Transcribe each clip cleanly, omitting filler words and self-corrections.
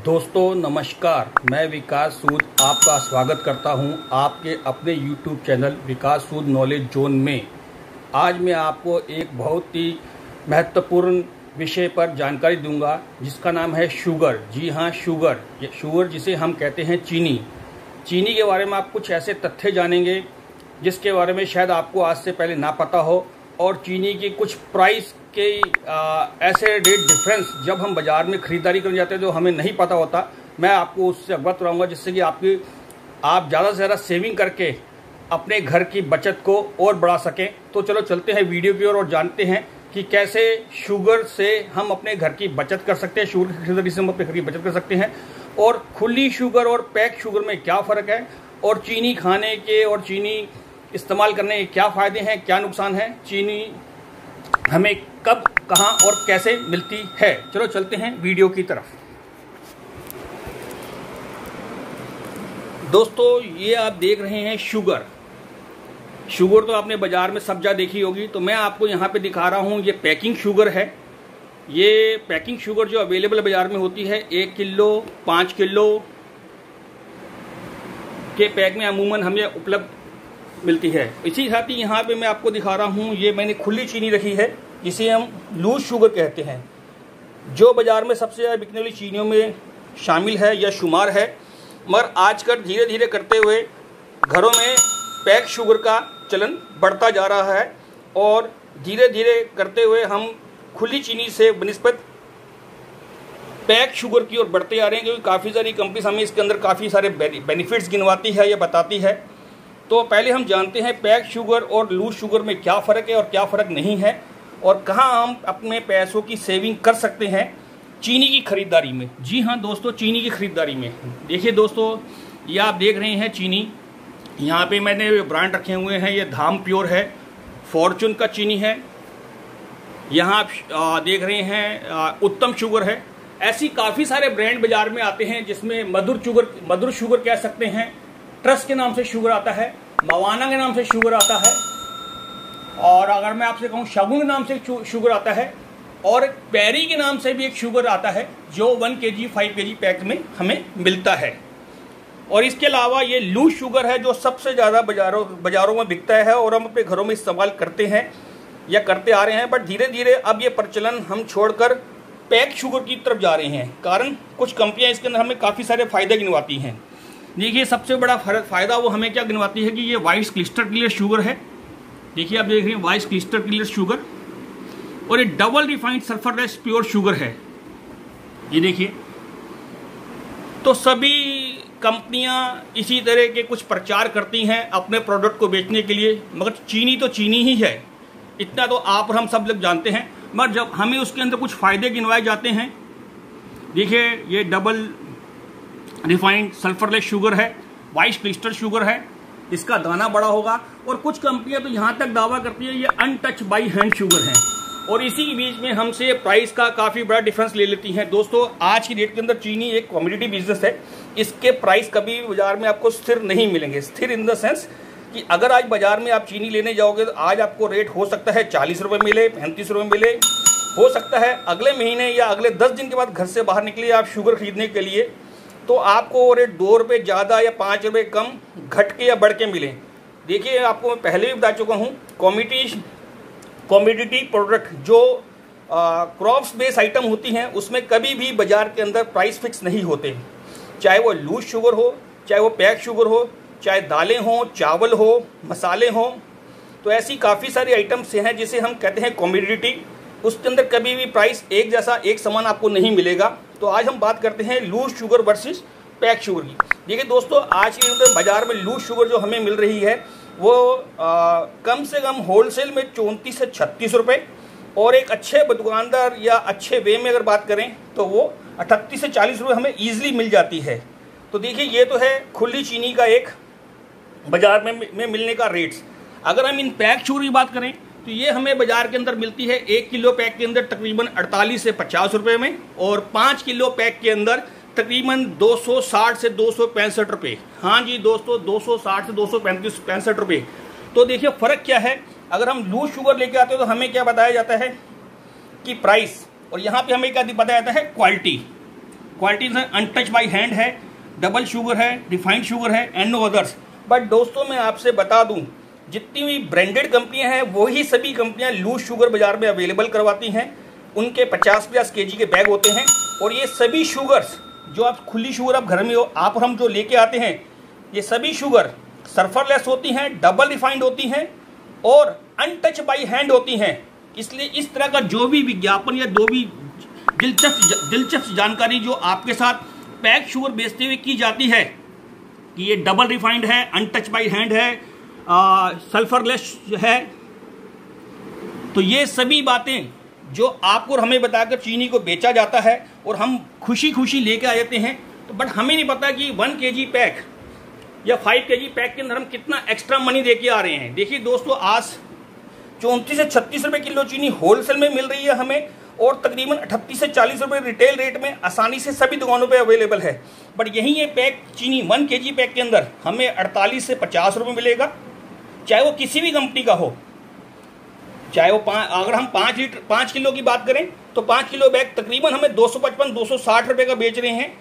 दोस्तों नमस्कार, मैं विकास सूद आपका स्वागत करता हूं आपके अपने YouTube चैनल विकास सूद नॉलेज जोन में। आज मैं आपको एक बहुत ही महत्वपूर्ण विषय पर जानकारी दूंगा जिसका नाम है शुगर। जी हाँ, शुगर जिसे हम कहते हैं चीनी के बारे में आप कुछ ऐसे तथ्य जानेंगे जिसके बारे में शायद आपको आज से पहले ना पता हो, और चीनी की कुछ प्राइस के ऐसे रेट डिफरेंस जब हम बाज़ार में ख़रीदारी करने जाते हैं तो हमें नहीं पता होता। मैं आपको उससे अवगत कराऊंगा जिससे कि आप ज़्यादा से ज़्यादा सेविंग करके अपने घर की बचत को और बढ़ा सकें। तो चलो चलते हैं वीडियो की ओर और जानते हैं कि कैसे शुगर से हम अपने घर की बचत कर सकते हैं, शुगर की खरीदारी से हम अपने घर की बचत कर सकते हैं, और खुली शुगर और पैक शुगर में क्या फ़र्क है, और चीनी खाने के और चीनी इस्तेमाल करने के क्या फ़ायदे हैं, क्या नुकसान है, चीनी हमें कब, कहां और कैसे मिलती है। चलो चलते हैं वीडियो की तरफ। दोस्तों ये आप देख रहे हैं शुगर तो आपने बाजार में सब जगह देखी होगी। तो मैं आपको यहां पे दिखा रहा हूं, ये पैकिंग शुगर है। ये पैकिंग शुगर जो अवेलेबल बाजार में होती है 1 किलो 5 किलो के पैक में अमूमन हमें उपलब्ध मिलती है। इसी साथ ही यहाँ पे मैं आपको दिखा रहा हूँ, ये मैंने खुली चीनी रखी है जिसे हम लूज शुगर कहते हैं, जो बाज़ार में सबसे ज़्यादा बिकने वाली चीनियों में शामिल है या शुमार है। मगर आजकल धीरे धीरे करते हुए घरों में पैक शुगर का चलन बढ़ता जा रहा है, और धीरे धीरे करते हुए हम खुली चीनी से बनिस्बत पैक शुगर की ओर बढ़ते जा रहे हैं, क्योंकि काफ़ी सारी कंपनीज हमें इसके अंदर काफ़ी सारे बेनिफिट्स गिनवाती है या बताती है। तो पहले हम जानते हैं पैक शुगर और लूज शुगर में क्या फ़र्क है और क्या फ़र्क नहीं है, और कहाँ हम अपने पैसों की सेविंग कर सकते हैं चीनी की ख़रीदारी में। जी हाँ दोस्तों, चीनी की ख़रीदारी में देखिए दोस्तों, ये आप देख रहे हैं चीनी, यहाँ पे मैंने ब्रांड रखे हुए हैं। ये धाम प्योर है, फॉर्चून का चीनी है, यहाँ आप देख रहे हैं उत्तम शुगर है। ऐसी काफ़ी सारे ब्रांड बाज़ार में आते हैं जिसमें मधुर शुगर कह सकते हैं, ट्रस्ट के नाम से शुगर आता है, मवाना के नाम से शुगर आता है, और अगर मैं आपसे कहूँ शगुन के नाम से शुगर आता है, और पैरी के नाम से भी एक शुगर आता है जो 1 kg 5 kg पैक में हमें मिलता है। और इसके अलावा ये लूज शुगर है जो सबसे ज़्यादा बाज़ारों में बिकता है और हम अपने घरों में इस्तेमाल करते हैं या करते आ रहे हैं। बट धीरे धीरे अब ये प्रचलन हम छोड़कर पैक शुगर की तरफ जा रहे हैं, कारण कुछ कंपनियाँ इसके अंदर हमें काफ़ी सारे फ़ायदे गिनवाती हैं। देखिए सबसे बड़ा फ़ायदा वो हमें क्या गिनवाती है कि ये वाइट क्लिस्टर क्लियर शुगर है। देखिए आप देख रहे हैं वाइट क्लिस्टर क्लियर शुगर, और ये double refined sulphurless pure sugar है। ये देखिए, तो सभी कंपनियां इसी तरह के कुछ प्रचार करती हैं अपने प्रोडक्ट को बेचने के लिए, मगर चीनी तो चीनी ही है, इतना तो आप और हम सब लोग जानते हैं। मगर जब हमें उसके अंदर कुछ फ़ायदे गिनवाए जाते हैं, देखिए ये डबल रिफाइंड सल्फरलेस शुगर है, वाइट क्लिस्टर शुगर है, इसका दाना बड़ा होगा, और कुछ कंपनियां तो यहाँ तक दावा करती है ये अनटच बाई हैंड शुगर है, और इसी के बीच में हमसे प्राइस का काफ़ी बड़ा डिफरेंस ले लेती हैं। दोस्तों आज की डेट के अंदर चीनी एक कमोडिटी बिजनेस है, इसके प्राइस कभी बाजार में आपको स्थिर नहीं मिलेंगे। स्थिर इन द सेंस कि अगर आज बाजार में आप चीनी लेने जाओगे तो आज आपको रेट हो सकता है 40 रुपये मिले, 35 रुपये मिले, हो सकता है अगले महीने या अगले 10 दिन के बाद घर से बाहर निकले आप शुगर खरीदने के लिए तो आपको रेट 2 रुपये ज़्यादा या 5 रुपये कम घट के या बढ़ के मिले। देखिए आपको मैं पहले भी बता चुका हूँ, कॉमोडिटी प्रोडक्ट जो क्रॉप्स बेस्ड आइटम होती हैं उसमें कभी भी बाज़ार के अंदर प्राइस फिक्स नहीं होते, चाहे वो लूज शुगर हो, चाहे वो पैक शुगर हो, चाहे दालें हों, चावल हो, मसाले हों। तो ऐसी काफ़ी सारी आइटम्स हैं जिसे हम कहते हैं कॉमोडिटी, उसके अंदर कभी भी प्राइस एक जैसा एक समान आपको नहीं मिलेगा। तो आज हम बात करते हैं loose sugar versus pack sugar की। देखिए दोस्तों आज के अंदर बाज़ार में लूज शुगर जो हमें मिल रही है वो कम से कम होलसेल में 34 से 36 रुपये, और एक अच्छे दुकानदार या अच्छे वे में अगर बात करें तो वो 38 से 40 रुपये हमें ईजिली मिल जाती है। तो देखिए ये तो है खुली चीनी का एक बाज़ार में मिलने का रेट्स। अगर हम इन पैक शुगर की बात करें तो ये हमें बाज़ार के अंदर मिलती है 1 किलो पैक के अंदर तकरीबन 48 से 50 रुपये में, और 5 किलो पैक के अंदर तकरीबन 260 से 265 रुपये। हाँ जी दोस्तों, 260 से 265 रुपये। तो देखिए फ़र्क क्या है, अगर हम लूज शुगर लेके आते हो तो हमें क्या बताया जाता है कि प्राइस, और यहाँ पे हमें क्या बताया जाता है क्वालिटी। क्वालिटीज है, अनटच बाई हैंड है, डबल शुगर है, रिफाइंड शुगर है एंड नो अदर्स। बट दोस्तों मैं आपसे बता दूं, जितनी भी ब्रांडेड कंपनियां हैं वही सभी कंपनियां लूज शुगर बाजार में अवेलेबल करवाती हैं। उनके 50-50 kg के बैग होते हैं और ये सभी शुगर्स जो आप खुली शुगर आप घर में आप और हम जो लेके आते हैं, ये सभी शुगर सल्फरलेस होती हैं, डबल रिफाइंड होती हैं और अनटच बाई हैंड होती हैं। इसलिए इस तरह का जो भी विज्ञापन या जो भी दिलचस्प जानकारी जो आपके साथ पैक शुगर बेचते हुए की जाती है कि ये डबल रिफाइंड है, अनटच बाई हैंड है, सल्फरलेस है, तो ये सभी बातें जो आपको और हमें बताकर चीनी को बेचा जाता है और हम खुशी खुशी लेके आ जाते हैं, तो बट हमें नहीं पता कि 1 kg पैक या 5 kg पैक के अंदर हम कितना एक्स्ट्रा मनी देके आ रहे हैं। देखिए दोस्तों, आज 34 से 36 रुपए किलो चीनी होलसेल में मिल रही है हमें और तकरीबन 38 से 40 रुपए रिटेल रेट में आसानी से सभी दुकानों पे अवेलेबल है। बट यही ये पैक चीनी 1 kg पैक के अंदर हमें 48 से 50 रुपए मिलेगा, चाहे वो किसी भी कंपनी का हो, चाहे वो अगर हम 5 किलो की बात करें तो 5 किलो बैग तकरीबन हमें 255-260 रुपए का बेच रहे हैं।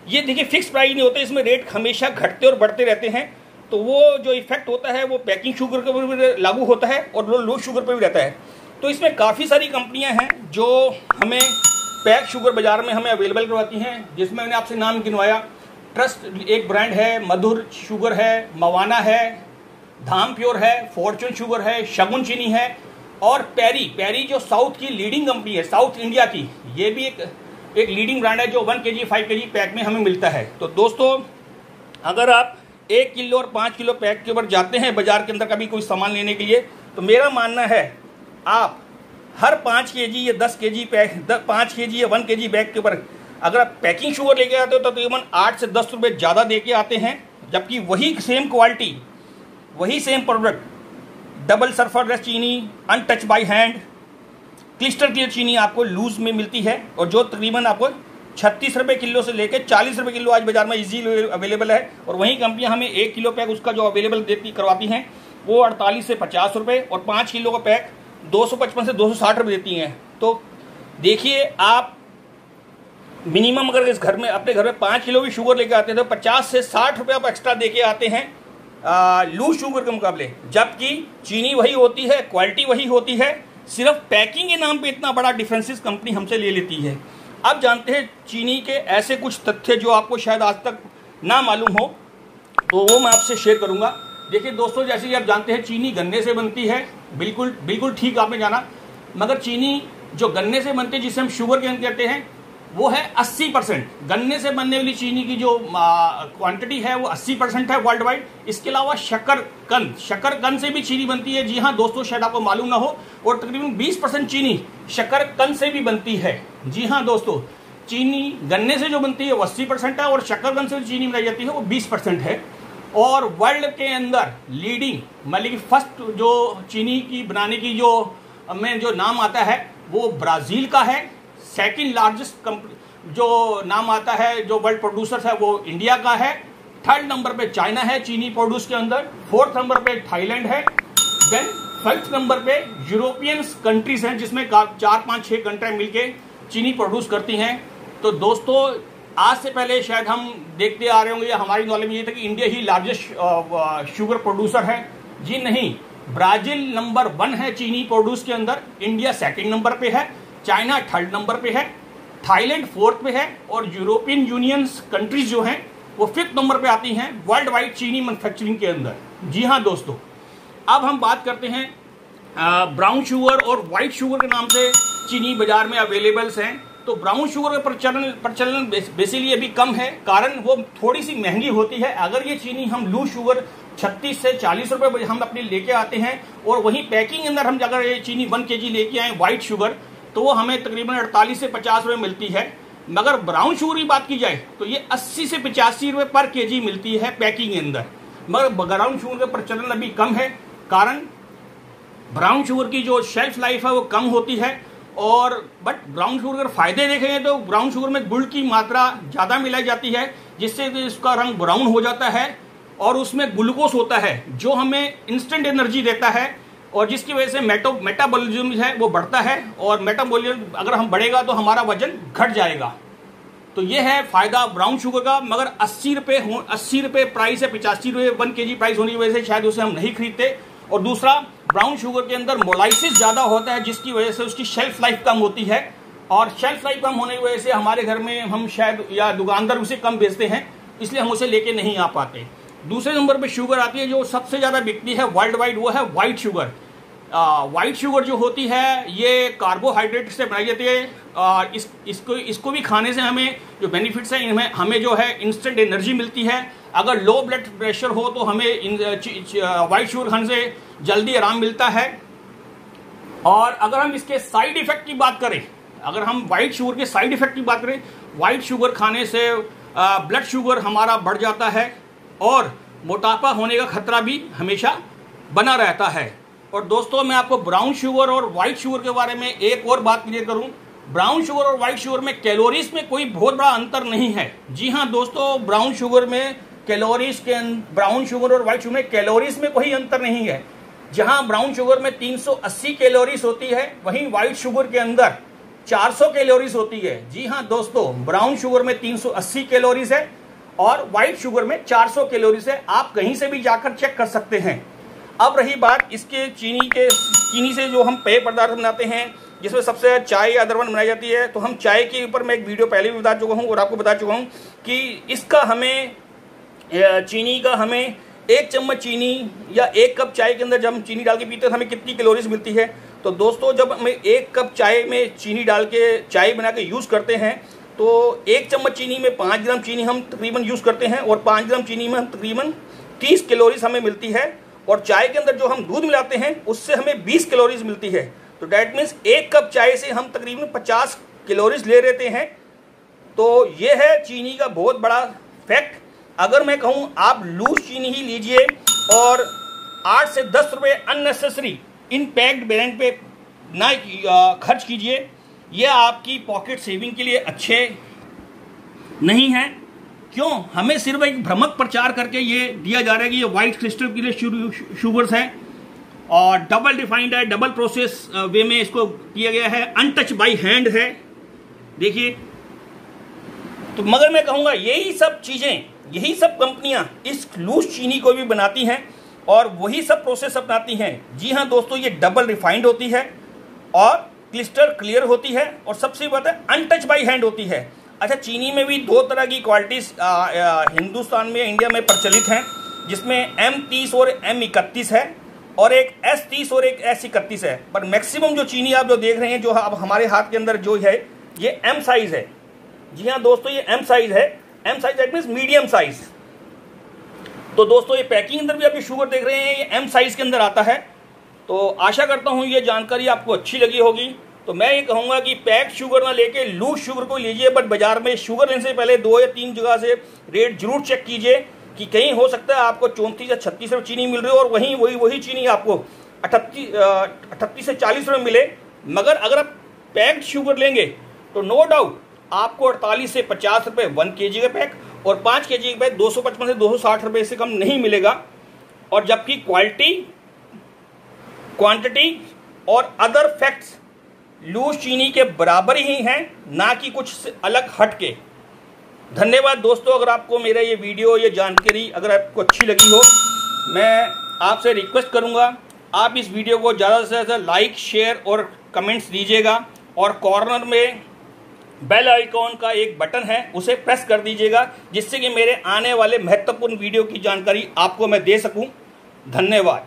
ये देखिए फिक्स प्राइस नहीं होते, इसमें रेट हमेशा घटते और बढ़ते रहते हैं। तो वो जो इफेक्ट होता है वो पैकिंग शुगर पर भी लागू होता है और लो शुगर पर भी रहता है। तो इसमें काफ़ी सारी कंपनियां हैं जो हमें पैक शुगर बाजार में हमें अवेलेबल करवाती हैं, जिसमें मैंने आपसे नाम गिनवाया। ट्रस्ट एक ब्रांड है, मधुर शुगर है, मवाना है, धाम प्योर है, फॉर्चून शुगर है, शगुन चीनी है और पैरी जो साउथ की लीडिंग कंपनी है, साउथ इंडिया की, ये भी एक लीडिंग ब्रांड है जो 1 kg 5 kg पैक में हमें मिलता है। तो दोस्तों, अगर आप 1 किलो और 5 किलो पैक के ऊपर जाते हैं बाजार के अंदर कभी कोई सामान लेने के लिए, तो मेरा मानना है आप हर 5 kg या 10 kg पैक 5 kg या 1 kg बैग के ऊपर अगर आप पैकिंग शुगर लेके आते हो तो तकरीबन 8 से 10 रुपये ज़्यादा दे के आते हैं, जबकि वही सेम क्वालिटी, वही सेम प्रोडक्ट, डबल सल्फरलेस चीनी, untouch by hand, crystal clear चीनी आपको लूज में मिलती है और जो तकरीबन आपको 36 रुपये किलो से लेकर 40 रुपये किलो आज बाजार में इजीली अवेलेबल है। और वहीं कंपनियां हमें 1 किलो पैक उसका जो अवेलेबल करवाती हैं वो 48 से 50 रुपये और 5 किलो का पैक 255 से 260 रुपये देती हैं। तो देखिए, आप मिनिमम अगर इस घर में अपने घर में 5 किलो भी शुगर लेके आते हैं तो 50 से 60 रुपये आप एक्स्ट्रा देके आते हैं लूज शुगर के मुकाबले, जबकि चीनी वही होती है, क्वालिटी वही होती है, सिर्फ पैकिंग के नाम पे इतना बड़ा डिफरेंसेस कंपनी हमसे ले लेती है। अब जानते हैं चीनी के ऐसे कुछ तथ्य जो आपको शायद आज तक ना मालूम हो, तो वो मैं आपसे शेयर करूंगा। देखिए दोस्तों, जैसे कि आप जानते हैं चीनी गन्ने से बनती है, बिल्कुल ठीक आपने जाना, मगर चीनी जो गन्ने से बनती है जिसे हम शुगर केन कहते हैं वो है 80%। गन्ने से बनने वाली चीनी की जो क्वांटिटी है वो 80% है वर्ल्ड वाइड। इसके अलावा शकरकंद से भी चीनी बनती है। जी हाँ दोस्तों, शायद आपको मालूम ना हो, और तकरीबन 20% चीनी शकरकंद से भी बनती है। जी हाँ दोस्तों, चीनी गन्ने से जो बनती है वो 80% है और शकरकंद से जो चीनी बनाई जाती है वो 20% है। और वर्ल्ड के अंदर लीडिंग मतलब कि फर्स्ट जो चीनी की बनाने की जो नाम आता है वो ब्राजील का है। सेकंड लार्जेस्ट जो नाम आता है जो वर्ल्ड प्रोड्यूसर है वो इंडिया का है। थर्ड नंबर पे चाइना है चीनी प्रोड्यूस के अंदर। फोर्थ नंबर पे थाईलैंड है। देन फिफ्थ नंबर पे यूरोपियन कंट्रीज हैं जिसमें 4-5-6 कंट्री मिलके चीनी प्रोड्यूस करती हैं। तो दोस्तों, आज से पहले शायद हम देखते आ रहे होंगे, हमारी नॉलेज में ये था कि इंडिया ही लार्जेस्ट शुगर प्रोड्यूसर है। जी नहीं, ब्राजील नंबर 1 है चीनी प्रोड्यूस के अंदर, इंडिया सेकंड नंबर पे है, चाइना थर्ड नंबर पे है, थाईलैंड फोर्थ पे है और यूरोपियन यूनियन कंट्रीज जो हैं वो फिफ्थ नंबर पे आती हैं वर्ल्ड वाइड चीनी मैन्युफैक्चरिंग के अंदर। जी हाँ दोस्तों, अब हम बात करते हैं ब्राउन शुगर और व्हाइट शुगर के नाम से चीनी बाजार में अवेलेबल्स हैं। तो ब्राउन शुगर का प्रचलन बेसिकली अभी कम है, कारण वो थोड़ी सी महंगी होती है। अगर ये चीनी हम लूज शुगर 36 से 40 रुपए हम अपने लेके आते हैं और वहीं पैकिंग अंदर हम अगर ये चीनी 1 kg लेके आए व्हाइट शुगर, तो वो हमें तकरीबन 48 से 50 रुपए मिलती है। मगर ब्राउन शुगर की बात की जाए तो ये 80 से 85 रुपए पर kg मिलती है पैकिंग के अंदर। मगर ब्राउन शुगर का प्रचलन अभी कम है, कारण ब्राउन शुगर की जो शेल्फ लाइफ है वो कम होती है। और बट ब्राउन शुगर के फायदे देखेंगे तो ब्राउन शुगर में गुड़ की मात्रा ज़्यादा मिलाई जाती है, जिससे इसका रंग ब्राउन हो जाता है और उसमें ग्लूकोज होता है जो हमें इंस्टेंट एनर्जी देता है और जिसकी वजह से मेटाबॉलिज्म है वो बढ़ता है। और मेटाबॉलिज्म अगर हम बढ़ेगा तो हमारा वजन घट जाएगा। तो ये है फायदा ब्राउन शुगर का। मगर 80 रुपये प्राइस है, 85 रुपये 1 kg प्राइस होने की वजह से शायद उसे हम नहीं खरीदते। और दूसरा, ब्राउन शुगर के अंदर मोलाइसिस ज़्यादा होता है, जिसकी वजह से उसकी शेल्फ लाइफ कम होती है, और शेल्फ लाइफ कम होने की वजह से हमारे घर में हम शायद या दुकानदार उसे कम बेचते हैं, इसलिए हम उसे लेके नहीं आ पाते। दूसरे नंबर पे शुगर आती है जो सबसे ज़्यादा बिकती है वर्ल्ड वाइड, वो है वाइट शुगर। वाइट शुगर जो होती है ये कार्बोहाइड्रेट से बनाई जाती है, और इसको भी खाने से हमें जो बेनिफिट्स हैं, इनमें हमें जो है इंस्टेंट एनर्जी मिलती है। अगर लो ब्लड प्रेशर हो तो हमें वाइट शुगर खाने से जल्दी आराम मिलता है। और अगर हम इसके साइड इफेक्ट की बात करें, अगर हम वाइट शुगर के साइड इफेक्ट की बात करें, वाइट शुगर खाने से ब्लड शुगर हमारा बढ़ जाता है और मोटापा होने का खतरा भी हमेशा बना रहता है। और दोस्तों, मैं आपको ब्राउन शुगर और वाइट शुगर के बारे में एक और बात क्लियर करूं। ब्राउन शुगर और वाइट शुगर में कैलोरीज में कोई बहुत बड़ा अंतर नहीं है। जी हाँ दोस्तों, ब्राउन शुगर और वाइट शुगर में कैलोरीज में कोई अंतर नहीं है। जहां ब्राउन शुगर में 380 कैलोरीज होती है, वहीं व्हाइट शुगर के अंदर 400 कैलोरीज होती है। जी हाँ दोस्तों, ब्राउन शुगर में 380 कैलोरीज है और व्हाइट शुगर में 400 कैलोरीज है। आप कहीं से भी जाकर चेक कर सकते हैं। अब रही बात इसके चीनी से जो हम पेय पदार्थ बनाते हैं, जिसमें सबसे चाय या अदरवन बनाई जाती है, तो हम चाय के ऊपर मैं एक वीडियो पहले भी बता चुका हूँ और आपको बता चुका हूँ कि इसका हमें चीनी का हमें 1 चम्मच चीनी या 1 कप चाय के अंदर जब हम चीनी डाल के पीते हैं तो हमें कितनी कैलोरीज मिलती है। तो दोस्तों, जब हमें 1 कप चाय में चीनी डाल के चाय बना के यूज़ करते हैं तो 1 चम्मच चीनी में 5 ग्राम चीनी हम तकरीबन यूज़ करते हैं, और 5 ग्राम चीनी में हम तकरीबन 30 कैलोरीज हमें मिलती है। और चाय के अंदर जो हम दूध मिलाते हैं उससे हमें 20 कैलोरीज मिलती है। तो डैट मीन्स 1 कप चाय से हम तकरीबन 50 कैलोरीज ले लेते हैं। तो ये है चीनी का बहुत बड़ा फैक्ट। अगर मैं कहूँ आप लूज चीनी ही लीजिए और 8 से 10 रुपये अननेसेसरी इन पैक्ड ब्रांड पे ना खर्च कीजिए, ये आपकी पॉकेट सेविंग के लिए अच्छे नहीं है। क्यों? हमें सिर्फ एक भ्रमक प्रचार करके ये दिया जा रहा है कि ये व्हाइट क्रिस्टल के लिए शुगर्स है और डबल डिफाइंड है, डबल प्रोसेस वे में इसको किया गया है, अनटच बाय हैंड है। देखिए, तो मगर मैं कहूँगा यही सब चीज़ें, यही सब कंपनियां इस लूज चीनी को भी बनाती हैं और वही सब प्रोसेस अपनाती हैं। जी हाँ दोस्तों, ये डबल रिफाइंड होती है और क्रिस्टल क्लियर होती है और सबसे बात है अनटच बाय हैंड होती है। अच्छा, चीनी में भी 2 तरह की क्वालिटीज हिंदुस्तान में, इंडिया में प्रचलित हैं, जिसमें M30 और M31 है और एक S30 और एक S31 है। पर मैक्सिमम जो चीनी आप जो देख रहे हैं, जो अब हमारे हाथ के अंदर जो है, ये M साइज है। जी हाँ दोस्तों, ये M साइज है। M size that means medium size. तो दोस्तों, ये पैकिंग अंदर भी आप ये शुगर देख रहे हैं, ये M साइज के अंदर आता है। तो आशा करता हूँ ये जानकारी आपको अच्छी लगी होगी। तो मैं ये कहूँगा कि पैक्ड शुगर ना लेके लूज शुगर को लीजिए, बट बाजार में शुगर लेने से पहले 2 या 3 जगह से रेट जरूर चेक कीजिए कि कहीं हो सकता है आपको 34 या 36 रुपये चीनी मिल रही हो और वही चीनी आपको 38 से 40 रुपये मिले। मगर अगर आप पैक्ड शुगर लेंगे तो नो डाउट आपको 48 से 50 रुपये 1 kg का पैक और 5 kg का पैक 255 से 260 रुपये से कम नहीं मिलेगा। और जबकि क्वांटिटी और अदर फैक्ट्स लूज चीनी के बराबर ही हैं, ना कि कुछ अलग हट के। धन्यवाद दोस्तों। अगर आपको मेरा ये वीडियो, ये जानकारी अगर आपको अच्छी लगी हो, मैं आपसे रिक्वेस्ट करूंगा आप इस वीडियो को ज़्यादा से ज़्यादा लाइक, शेयर और कमेंट्स दीजिएगा। और कॉर्नर में बेल आइकॉन का एक बटन है, उसे प्रेस कर दीजिएगा, जिससे कि मेरे आने वाले महत्वपूर्ण वीडियो की जानकारी आपको मैं दे सकूं। धन्यवाद।